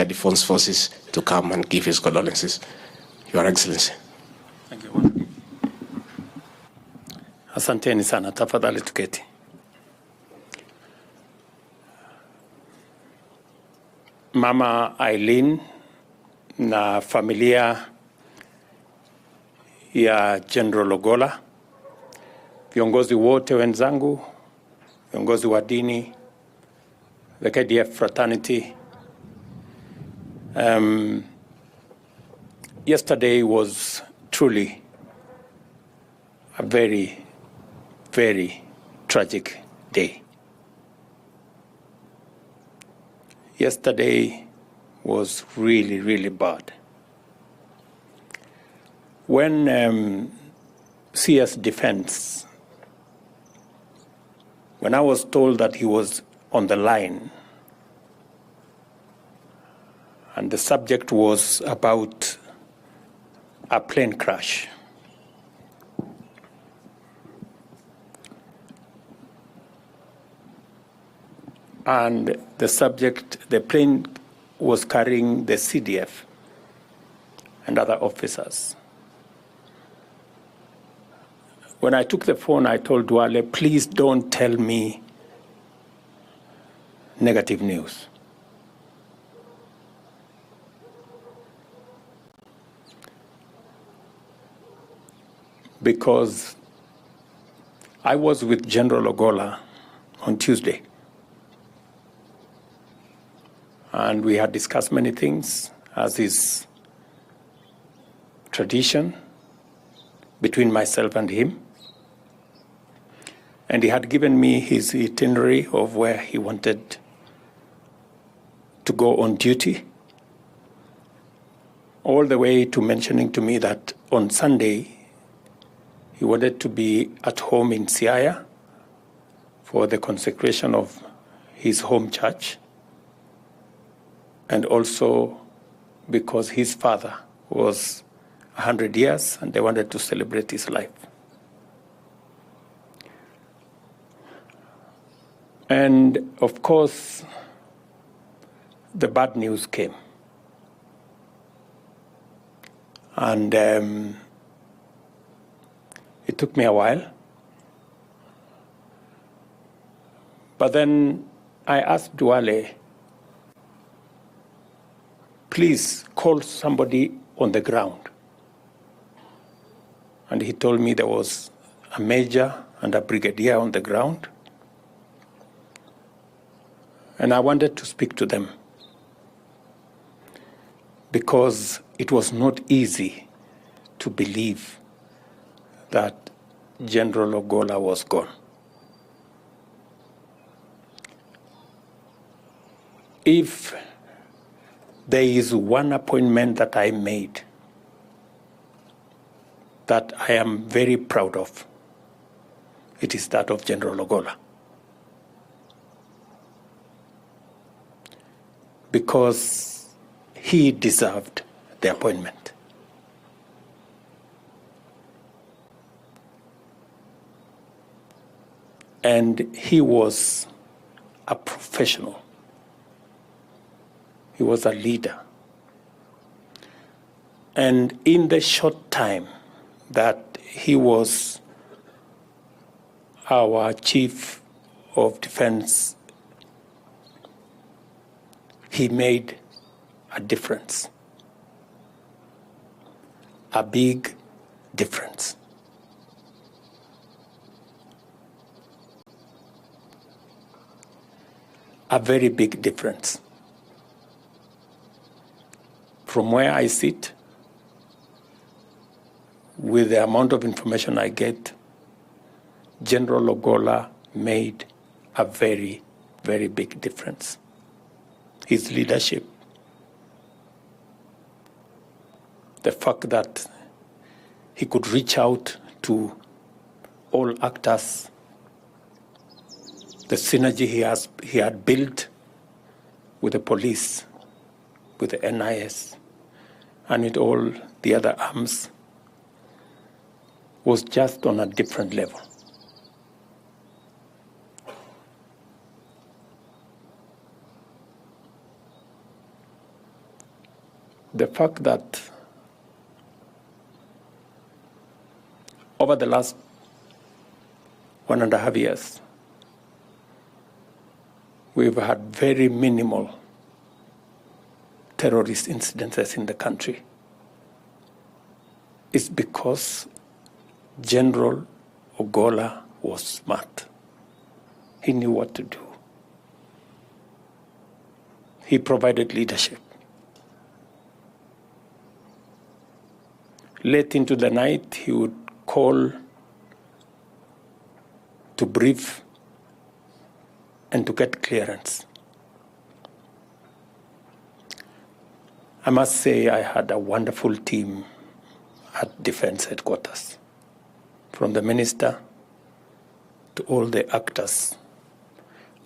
Defense Forces to come and give his condolences. Your Excellency. Thank you. Asanteni sana, tafadhali tuketi. Mama Eileen na familia ya General Ogolla, viongozi wote wenzangu, viongozi wa dini, the KDF fraternity. Yesterday was truly a very, very tragic day. Yesterday was really, really bad. When CS Defense, when I was told that he was on the line, and the subject was about a plane crash, and the plane was carrying the CDF and other officers. When I took the phone, I told Duale, please don't tell me negative news. Because I was with General Ogolla on Tuesday, and we had discussed many things, as is tradition between myself and him. And he had given me his itinerary of where he wanted to go on duty, all the way to mentioning to me that on Sunday he wanted to be at home in Siaya for the consecration of his home church, and also because his father was 100 years and they wanted to celebrate his life. And of course, the bad news came. And it took me a while. But then I asked Duale, please call somebody on the ground. And he told me there was a major and a brigadier on the ground. And I wanted to speak to them because it was not easy to believe that General Ogolla was gone. If there is one appointment that I made that I am very proud of, it is that of General Ogolla. Because he deserved the appointment. And he was a professional. He was a leader. And in the short time that he was our chief of defense, he made a difference, a big difference. A very big difference. From where I sit, with the amount of information I get, General Ogolla made a very, very big difference. His leadership, the fact that he could reach out to all actors, the synergy he had built with the police, with the NIS, and with all the other arms, was just on a different level. the fact that over the last 1.5 years, we've had very minimal terrorist incidences in the country is because General Ogolla was smart. He knew what to do. He provided leadership. Late into the night, he would call to brief and to get clearance. I must say I had a wonderful team at Defense Headquarters, from the minister to all the actors,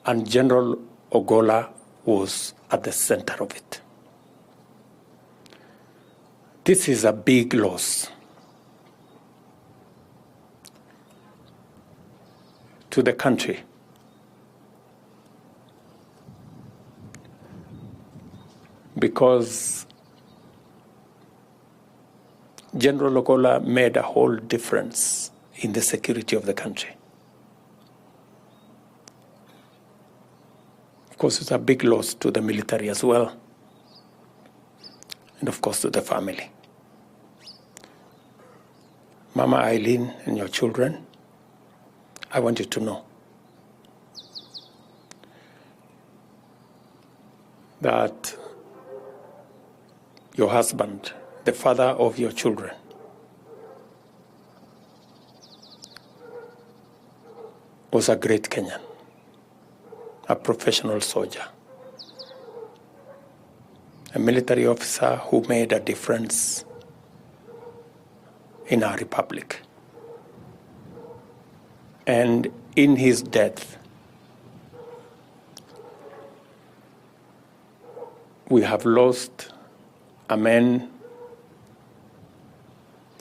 and General Ogolla was at the center of it. This is a big loss to the country. Because General Ogolla made a whole difference in the security of the country. Of course, it's a big loss to the military as well, and of course to the family. Mama Eileen and your children, I want you to know that your husband, the father of your children, was a great Kenyan, a professional soldier, a military officer who made a difference in our republic. And in his death, we have lost a man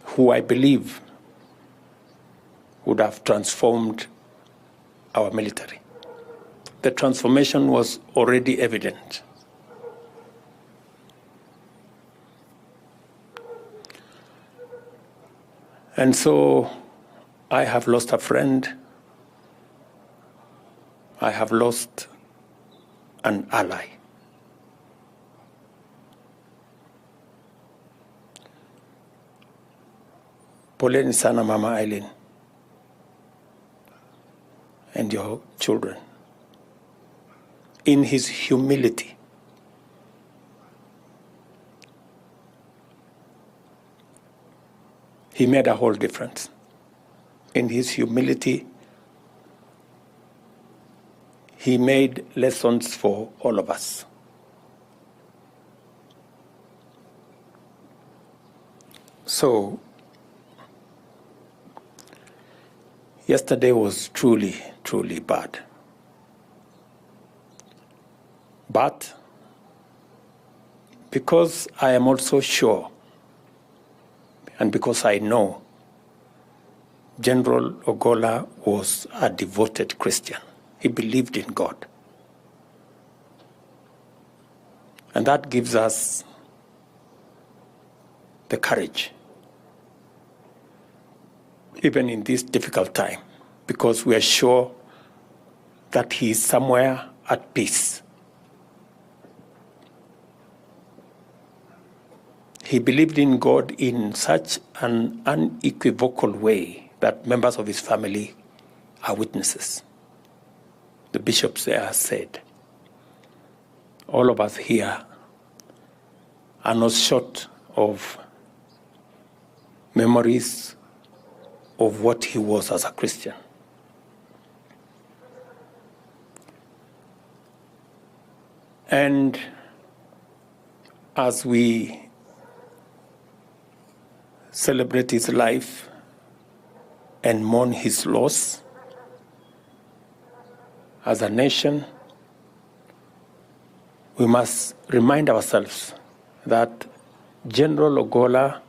who I believe would have transformed our military. The transformation was already evident. And so I have lost a friend. I have lost an ally. Poleni sana Mama Eileen and your children. In his humility, he made a whole difference. In his humility, he made lessons for all of us. So, yesterday was truly, truly bad. But because I am also sure, and because I know, General Ogolla was a devoted Christian. He believed in God. And that gives us the courage, even in this difficult time, because we are sure that he is somewhere at peace. He believed in God in such an unequivocal way that members of his family are witnesses. The bishops there said, all of us here are not short of memories of what he was as a Christian. And as we celebrate his life and mourn his loss, as a nation, we must remind ourselves that General Ogolla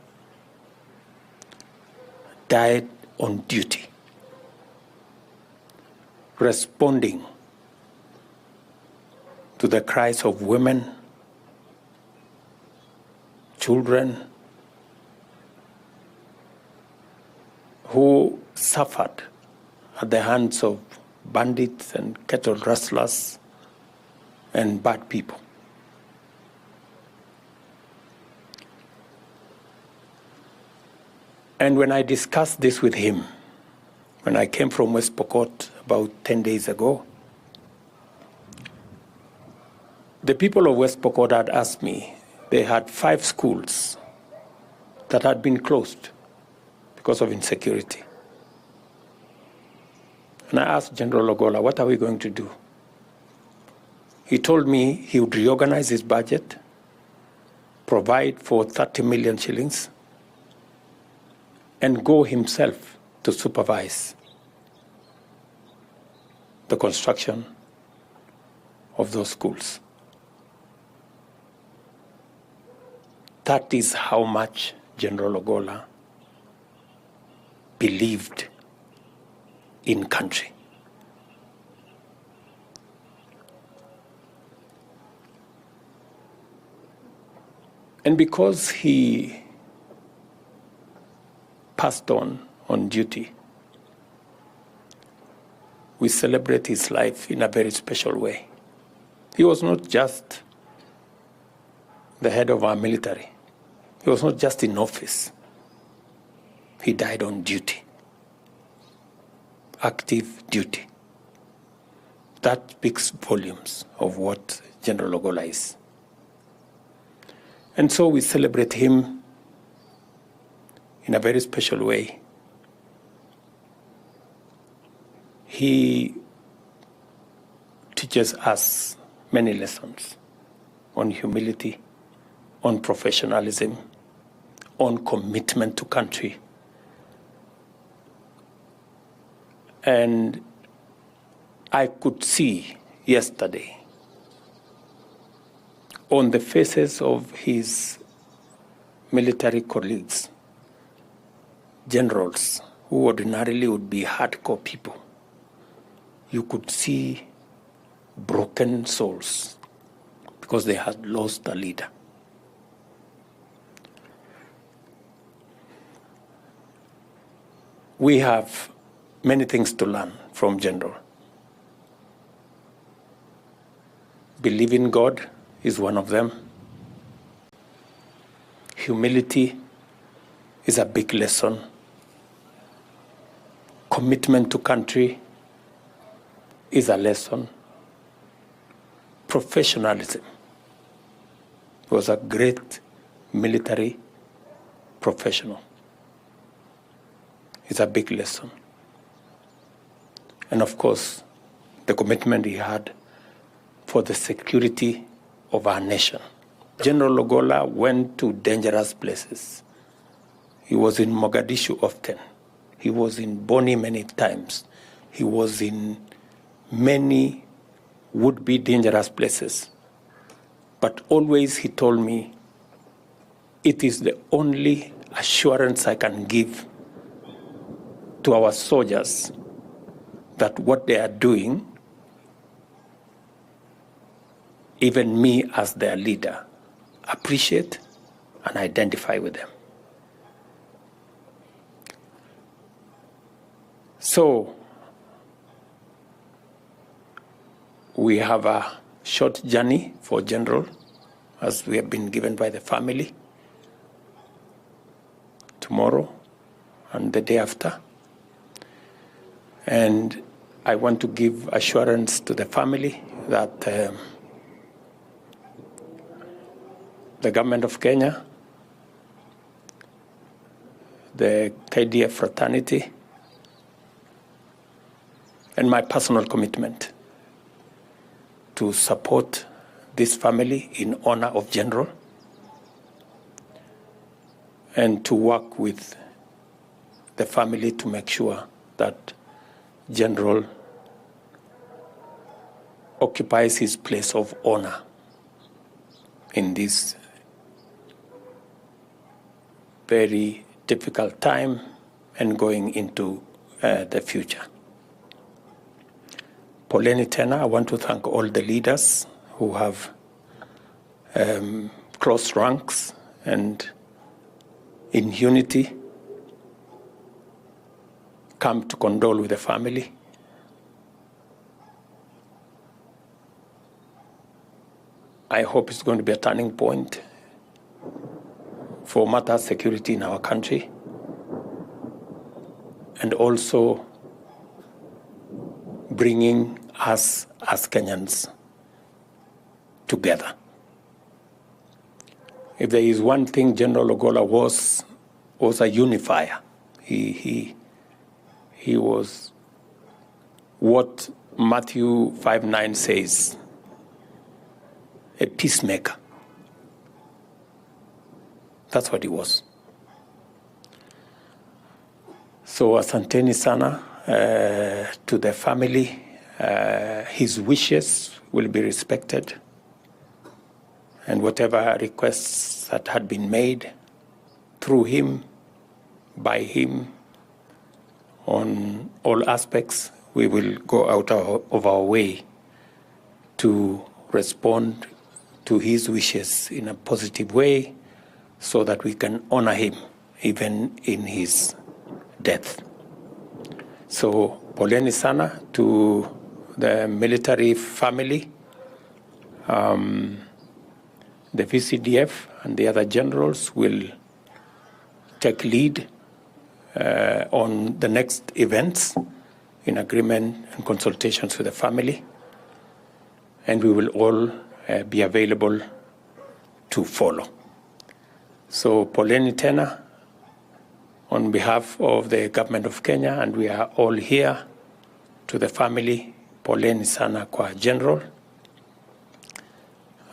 died on duty, responding to the cries of women, children who suffered at the hands of bandits and cattle rustlers and bad people. And when I discussed this with him, when I came from West Pokot about 10 days ago, the people of West Pokot had asked me, they had 5 schools that had been closed because of insecurity. And I asked General Ogolla, what are we going to do? He told me he would reorganize his budget, provide for 30 million shillings, and go himself to supervise the construction of those schools. That is how much General Ogolla believed in country. And because he passed on duty, we celebrate his life in a very special way. He was not just the head of our military. He was not just in office. He died on duty, active duty. That speaks volumes of what General Ogolla is. And so we celebrate him in a very special way. He teaches us many lessons on humility, on professionalism, on commitment to country. And I could see yesterday on the faces of his military colleagues, generals who ordinarily would be hardcore people, you could see broken souls because they had lost a leader. We have many things to learn from General. Believe in God is one of them. Humility is a big lesson. Commitment to country is a lesson. Professionalism. He was a great military professional. It's a big lesson. And of course, the commitment he had for the security of our nation. General Ogolla went to dangerous places. He was in Mogadishu often. He was in Boni many times. He was in many would-be dangerous places. But always he told me, it is the only assurance I can give to our soldiers that what they are doing, even me as their leader, appreciate and identify with them. So we have a short journey for General, as we have been given by the family, tomorrow and the day after. And I want to give assurance to the family that the government of Kenya, the KDF fraternity, and my personal commitment to support this family in honor of General and to work with the family to make sure that General occupies his place of honor in this very difficult time and going into the future. Poleni tena, I want to thank all the leaders who have crossed ranks and in unity come to condole with the family. I hope it's going to be a turning point for matters of security in our country, and also bringing us as Kenyans together. If there is one thing General Ogolla was a unifier. He was what Matthew 5:9 says, a peacemaker. That's what he was. So asanteni sana to the family. His wishes will be respected, and whatever requests that had been made through him, by him, on all aspects, we will go out of our way to respond to his wishes in a positive way, so that we can honor him even in his death. So poleni sana to the military family, the VCDF and the other generals will take lead on the next events in agreement and consultations with the family, and we will all be available to follow. So poleni tena on behalf of the government of Kenya, and we are all here. To the family, poleni sana kwa general.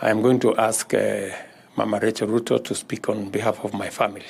I am going to ask Mama Rachel Ruto to speak on behalf of my family.